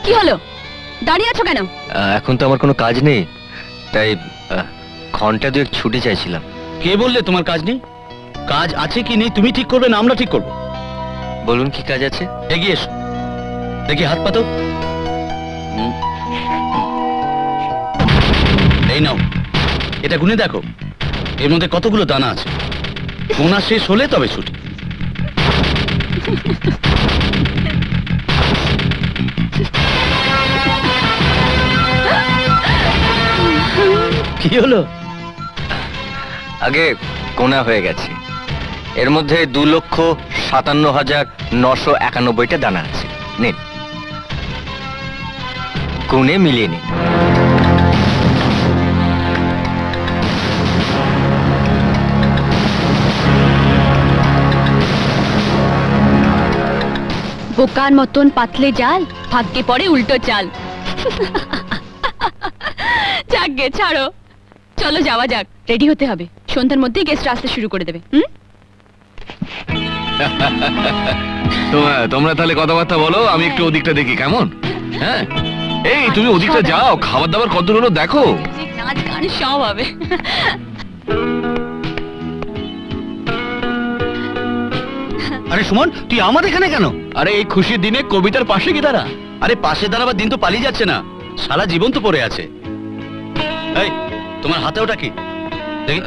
কি হলো, দাঁড়িয়ে আছো কেন? এখন তো আমার কোনো কাজ নেই, তাই ঘন্টা দুয়েক ছুটি চাইছিলাম। কে বললে তোমার কাজ নেই? কাজ আছে কি নেই তুমি ঠিক করবে না আমরা ঠিক করবো? বলুন কি কাজ আছে? এগিয়ে এসো, দেখি হাত পাতো। এই নাও, এটা গুনে দেখো এর মধ্যে কতগুলো দানা আছে। গোনা শেষ হলে তবে ছুটি। কি হলো? আগে গোনা হয়ে গেছে, এর মধ্যে 2,57,991টা দানা আছে। নিন, গুনে মিলিয়ে নিন। বোকার মতন পাতলে জাল, ভাগ্যে পড়ে উল্টো চাল। যাক গে, ছাড়ো, চলো যাওয়া যাক, রেডি হতে হবে। সন্ধ্যার মধ্যেই গেস্ট আসতে শুরু করে দেবে। তোমরা তাহলে কথাবার্তা বলো, আমি একটু ওদিকটা দেখি কেমন। হ্যাঁ, এই তুমি ওদিকটা যাও, খাবার দাবার কত হলো দেখো। নাচ গান সব হবে। আরে সুমন, তুই আমাদের এখানে কেন? আরে এই খুশির দিনে কবিতার পাশে কি দাঁড়া। আরে পাশে দাঁড়াবার দিন তো পালিয়ে যাচ্ছে না, সারা জীবন তো পড়ে আছে। এই তোমার হাতে ওটা কি? দেখি।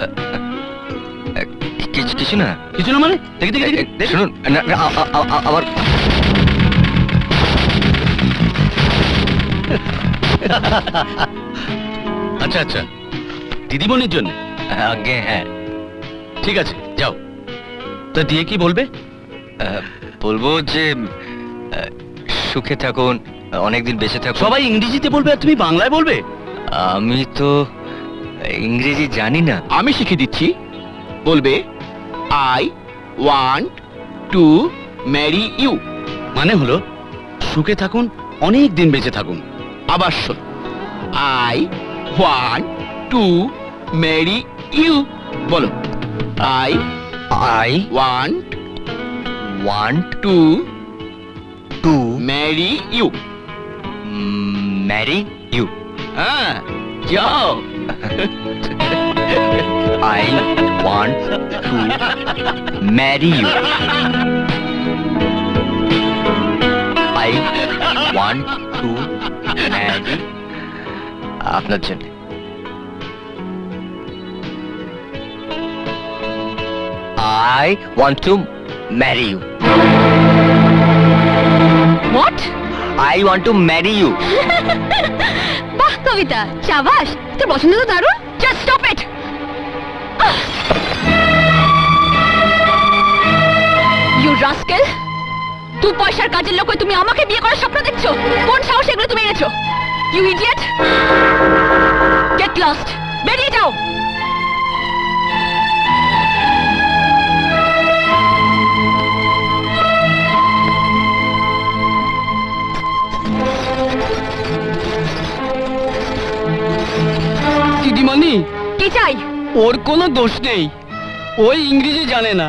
কিছু না। কিছু না মানে? দেখি দেখি দেখি। শুনুন, আবার আচ্ছা আচ্ছা, দিদিমণির জন্য। আগে হ্যাঁ, ঠিক আছে যাও। তা দিয়ে কি বলবে? বলবো যে সুখে থাকুন, অনেকদিন বেঁচে থাকুন। সবাই ইংরেজিতে বলবে আর তুমি বাংলায় বলবে? আমি তো ইংরেজি জানি না। আমি শিখিয়ে দিচ্ছি, বলবে I want to marry you. মানে হলো সুখে থাকুন, অনেক দিন বেঁচে থাকুন। আবার শোন, I want to marry you. বলো, I I want want to to marry you. Marry you. হ্যাঁ, যাও। I want to marry you. I want to marry আপনার জন্য। I want to marry you. What? I want to marry you. বাহ কবিতা, শাবাশ, তোর পছন্দ তো দারুণ। Just stop it. You rascal! দু পয়সার কাজের লোক হয়ে তুমি আমাকে বিয়ে করার স্বপ্ন দেখছো? কোন সাহস এগুলো তুমি এনেছো? You idiot! Get lost! বেরিয়ে যাও! দিদিমণি, কি চাই? ওর কোনো দোষ নেই, ওই ইংরেজি জানে না।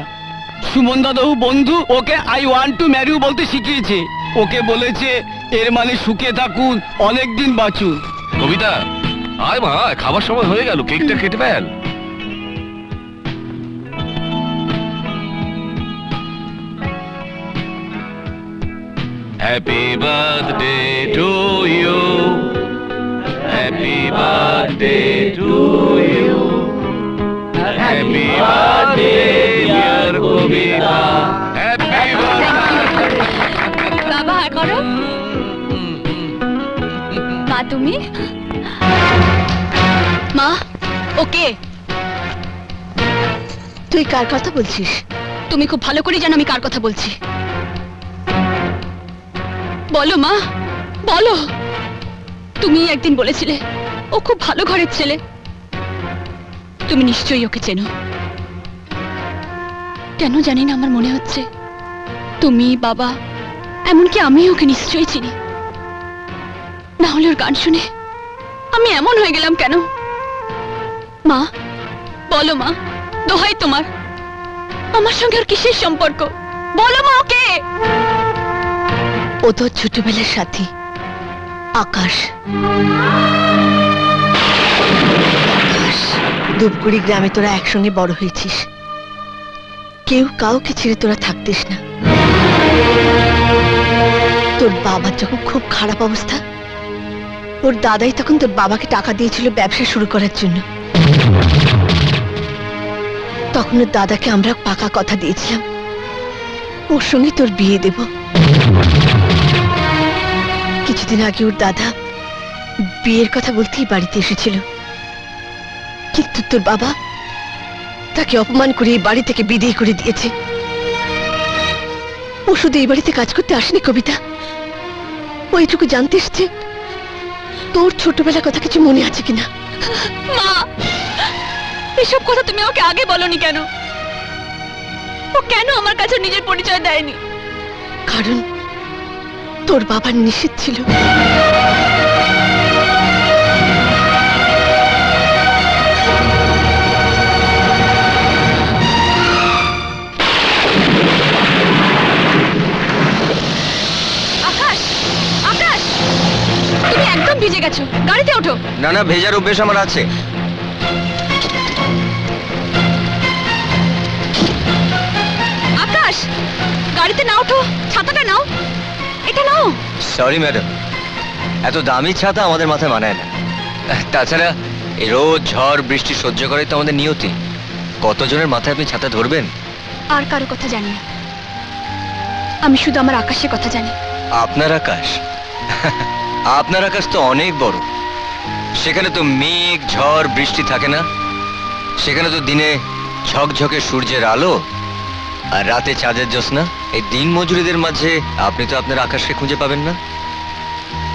সুমন দাদাও বন্ধু ওকে I want to marry you বলতে শিখিয়েছে। ওকে বলেছে এর মানে সুখে থাকুন, অনেক দিন বাঁচুন। কবিতা, আয় মা, খাবার সময় হয়ে গেল, কেকটা কেটে ফেল। Happy birthday to you, happy birthday to you, happy birthday dear Kabita, happy birthday. বাবা হাই করো। মা তুমি? মা, ওকে। তুই কার কথা বলছিস? তুমি খুব ভালো করে জানো আমি কার কথা বলছি। বলো মা, বলো। তুমি একদিন বলেছিলে ও খুব ভালো ঘরের ছেলে। তুমি নিশ্চয়ই ওকে চেনো। কেন জানি না, আমার মনে হচ্ছে তুমি, বাবা, এমনকি আমি ওকে নিশ্চয়ই চিনি। না হলে ওর গান শুনে আমি এমন হয়ে গেলাম কেন? মা বলো, মা দোহাই তোমার, আমার সঙ্গে ওর কিসের সম্পর্ক? বলো মা ওকে। ও তোর ছোটবেলার সাথী, আকাশ, আকাশ, ধূপগুড়ি গ্রামে তোরা একসঙ্গে বড় হয়েছিস। কেউ কাউকে ছেড়ে তোরা থাকতিস না। তোর বাবার যখন খুব খারাপ অবস্থা, ওর দাদাই তখন তোর বাবাকে টাকা দিয়েছিল ব্যবসা শুরু করার জন্য। তখন ওর দাদাকে আমরা পাকা কথা দিয়েছিলাম, ওর সঙ্গে তোর বিয়ে দেব। কিছুদিন আগে ওর দাদা বিয়ের কথা বলতেই বাড়িতে এসেছিল, কিন্তু তোর বাবা তাকে অপমান করে এই বাড়ি থেকে বিদায় করে দিয়েছে। ও শুধু এই বাড়িতে কাজ করতে আসেনি কবিতা, ও এইটুকু জানতে এসছে তোর ছোটবেলার কথা কিছু মনে আছে কিনা। মা, এসব কথা তুমি ওকে আগে বলনি কেন? ও কেন আমার কাছে নিজের পরিচয় দেয়নি? কারণ তোর বাবার নিষেধ ছিল। আকাশ, আকাশ, তুমি একদম ভিজে গেছো, গাড়িতে ওঠো। না না, ভেজার অভ্যেস আমার আছে। আকাশ, গাড়িতে না ওঠো, ছাতাটা নাও, এটা নাও। সরি ম্যাডাম, এত দামি ছাতা আমাদের মাথায় মানায় না। তাছাড়া এই রোদ ঝড় বৃষ্টি সহ্য করাই তো আমাদের নিয়তি। কতজনের মাথায় আপনি ছাতা ধরবেন? আর কারো কথা জানি না, আমি শুধু আমার আকাশের কথা জানি। আপনার আকাশ? আপনার আকাশ তো অনেক বড়। সেখানে তো মেঘ ঝড় বৃষ্টি থাকে না। সেখানে তো দিনে ঝকঝকে সূর্যের আলো আর রাতে চাঁদের জ্যোৎস্না। এই দিন মজুরিদের মাঝে আপনি তো আপনার আকাশকে খুঁজে পাবেন না।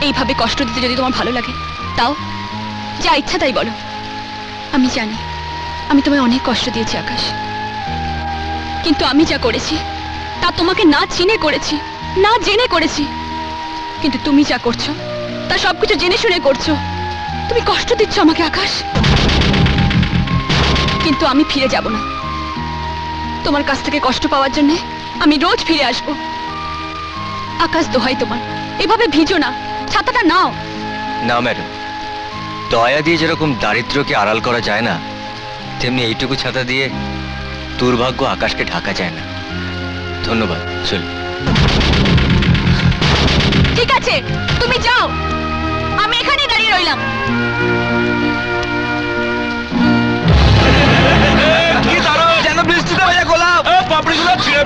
এইভাবে কষ্ট দিতে যদি তোমার ভালো লাগে, তাও যা ইচ্ছা তাই বলো। আমি জানি আমি তোমায় অনেক কষ্ট দিয়েছি আকাশ, কিন্তু আমি যা করেছি তা তোমাকে না চিনে করেছি, না জেনে করেছি। কিন্তু তুমি যা করছো তা সবকিছু জেনে শুনে করছো। তুমি কষ্ট দিচ্ছ আমাকে আকাশ, কিন্তু আমি ফিরে যাব না। তোমার কাছ থেকে কষ্ট পাওয়ার জন্য আমি রোজ ফিরে আসবো। আকাশ, দোহাই তোমার, এভাবে ভিজো না, ছাতাটা নাও। না ম্যাডাম, দয়া দিয়ে যেরকম দারিদ্র্যকে আড়াল করা যায় না, তেমনি এইটুকু ছাতা দিয়ে দুর্ভাগ্য আকাশকে ঢাকা যায় না। ধন্যবাদ, চলুন। ঠিক আছে, তুমি যাও, আমি এখানেই দাঁড়িয়ে রইলাম। কি দারুণ! যেন বৃষ্টিতে ভেজা গোলাপ, পাপড়িগুলো ছিঁড়ে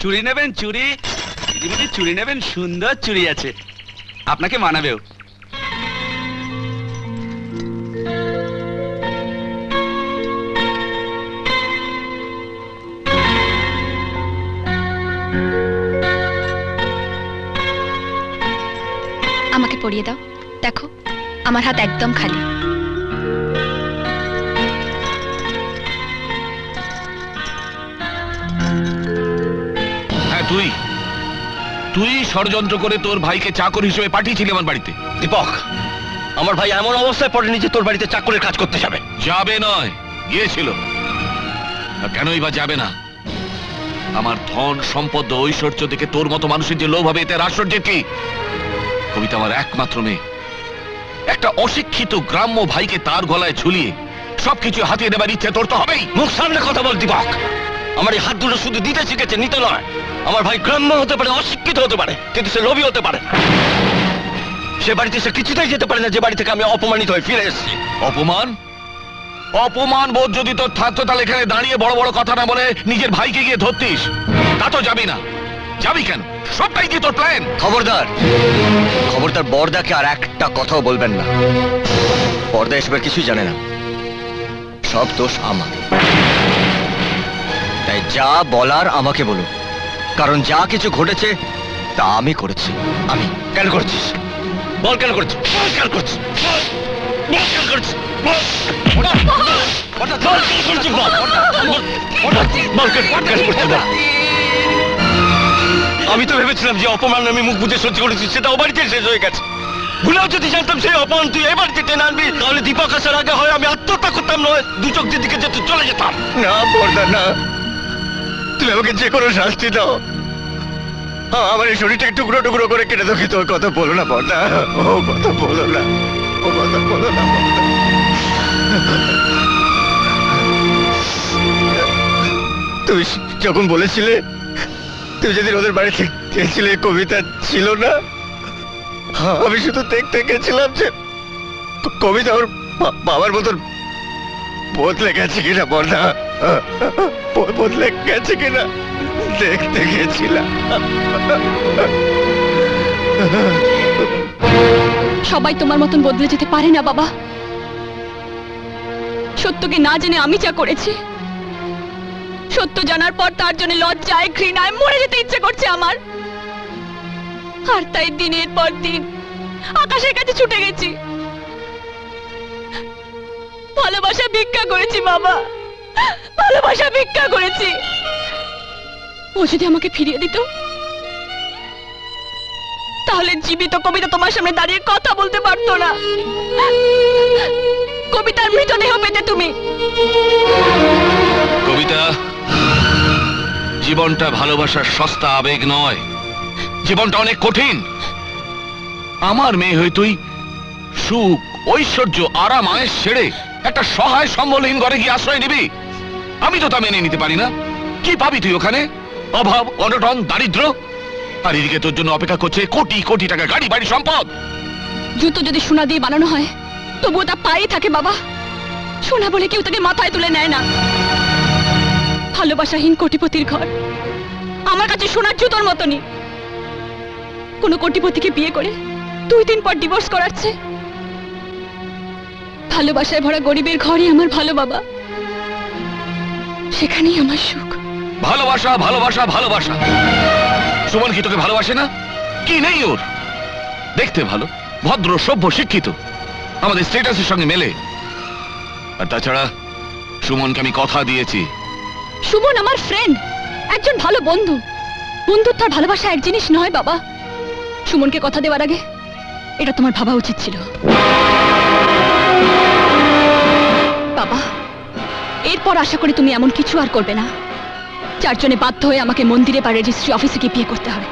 চুড়ি নেবেন? চুড়ি দিদিমণি, চুড়ি নেবেন? সুন্দর চুড়ি আছে, আপনাকে মানাবেও। আমাকে পরিয়ে দাও, দেখো আমার হাত একদম খালি। হ্যাঁ, তুই ষড়যন্ত্র করে তোর ভাইকে চাকর হিসেবে পাঠিয়েছিলি আমার বাড়িতে। দীপক, আমার ভাই এমন অবস্থায় পড়েনি যে তোর বাড়িতে চাকরের কাজ করতে যাবে। যাবে নয়, গিয়েছিল। আর কেনই বা যাবে না? আমার ধন সম্পদ ঐশ্বর্য দেখে তোর মতো মানুষের যে লোভ হবে, এতে আশ্চর্যের কি? কবিতা আমার একমাত্র মেয়ে। একটা অশিক্ষিত গ্রাম্য ভাইকে তার গলায় ঝুলিয়ে সবকিছু হাতিয়ে নেবার ইচ্ছে তোর তো হবেই। মুখ সামনে কথা বল দীপক। আমার এই হাত দুটো শুধু দিতে শিখেছে, নিতে নয়। আমার ভাই গ্রাম্য হতে পারে, অশিক্ষিত হতে পারে, কিন্তু সে লোভী হতে পারে। সে বাড়িতে সে কিছুতেই যেতে পারে না যে বাড়ি থেকে আমি অপমানিত হয়ে ফিরে এসেছি। অপমান? অপমান বোধ যদি তোর থাকতো, তাহলে এখানে দাঁড়িয়ে বড় বড় কথা না বলে নিজের ভাইকে গিয়ে ধরতিস। তা তো যাবি না। যাবি কেন? সবটাই কি তোর প্ল্যান? খবরদার, খবরদার, বর্দাকে আর একটা কথাও বলবেন না। বর্দা এসবের কিছুই জানে না, সব দোষ আমার। তাই যা বলার আমাকে বলুন, কারণ যা কিছু ঘটেছে তা আমি করেছি। আমি। কেন করেছিস? বল কেন করেছিস? বল কেন করেছিস? বল কেন করেছিস? বল। বল কেন করেছিস? বল। বল কেন করেছিস? বল। আমি তো ভেবেছিলাম যে অপমান আমি মুখ বুঝে সহ্য করেছি সেটা ও বাড়িতে শেষ হয়ে গেছে। ভুলেও যদি জানতাম সেই অপমান তুই এই বাড়িতে টেনে আনবি তাহলে দীপক আসার আগে হয় আমি আত্মহত্যা করতাম, নয় দু চোখ দিকে যেতে চলে যেতাম। না বর্দা না, তুমি আমাকে যে কোনো শাস্তি দাও, আমার এই শরীরটাকে টুকরো টুকরো করে কেটে দাও, কিন্তু ওর কথা বলো না বর্দা, ও কথা বলো না, ও কথা বলো না বর্দা। তুমি যখন বলেছিলে তুমি যেদিন ওদের বাড়িতে গেছিলে কবিতা ছিল না, আমি শুধু দেখতে গেছিলাম যে কবিতা ওর বাবার মতন বদলে গেছে কিনা বর্দা, বদলে গেছে কিনা দেখতে গেছিলাম। সবাই তোমার মতন বদলে যেতে পারে না বাবা। সত্যকে না জেনে আমি যা করেছি, সত্য জানার পর তার জন্য লজ্জায় ঘৃণায় মরে যেতে ইচ্ছে করছে আমার। আর তাই দিনের পর দিন আকাশের কাছে ছুটে গেছি, ভালোবাসা ভিক্ষা করেছি বাবা, ভালোবাসা ভিক্ষা করেছি। ও যদি আমাকে ফিরিয়ে দিত তাহলে জীবিত কবিতা তোমার সামনে দাঁড়িয়ে কথা বলতে পারতো না। কবিতার মৃতদেহ পেতে তুমি। কবিতা, জীবনটা ভালোবাসার সস্তা আবেগ নয়, জীবনটা অনেক কঠিন। আমার মেয়ে হয়ে তুই সুখ ঐশ্বর্য আরাম আয়েস ছেড়ে একটা সহায় সম্বলহীন ঘরে গিয়ে আশ্রয় নিবি? আমি তো তা মেনে নিতে পারি না। কি পাবি তুই ওখানে? অভাব, অনটন, দারিদ্র। আর এদিকে তোর জন্য অপেক্ষা করছে কোটি কোটি টাকা গাড়ি বাড়ি সম্পদ। জুতো যদি সোনা দিয়ে বানানো হয় তবুও তা পায়ে থাকে বাবা। সোনা বলে কেউ তাকে মাথায় তুলে নেয় না। ভালোবাসাহীন কোটিপতির ঘর আমার কাছে সোনার জুতোর মতনই। কোনো কোটিপতিকে বিয়ে করে 2 দিন পর ডিভোর্স করাচ্ছে। ভালোবাসায় ভরা গরিবের ঘরই আমার ভালো বাবা, সেখানেই আমার সুখ। ভালোবাসা ভালোবাসা ভালোবাসা। সুমন কি তোকে ভালোবাসে না? কি নেই ওর? দেখতে ভালো, ভদ্র, সভ্য, শিক্ষিত, আমাদের স্ট্যাটাসের সঙ্গে মেলে। আর তাছাড়া সুমনকে আমি কথা দিয়েছি। সুমন আমার ফ্রেন্ড, একজন ভালো বন্ধু। বন্ধুত্ব আর ভালোবাসা এক জিনিস নয় বাবা। সুমনকে কথা দেওয়ার আগে এটা তোমার ভাবা উচিত ছিল বাবা। এরপর আশা করি তুমি এমন কিছু আর করবে না যার জন্য বাধ্য হয়ে আমাকে মন্দিরে বা রেজিস্ট্রি অফিসে গিয়ে বিয়ে করতে হবে।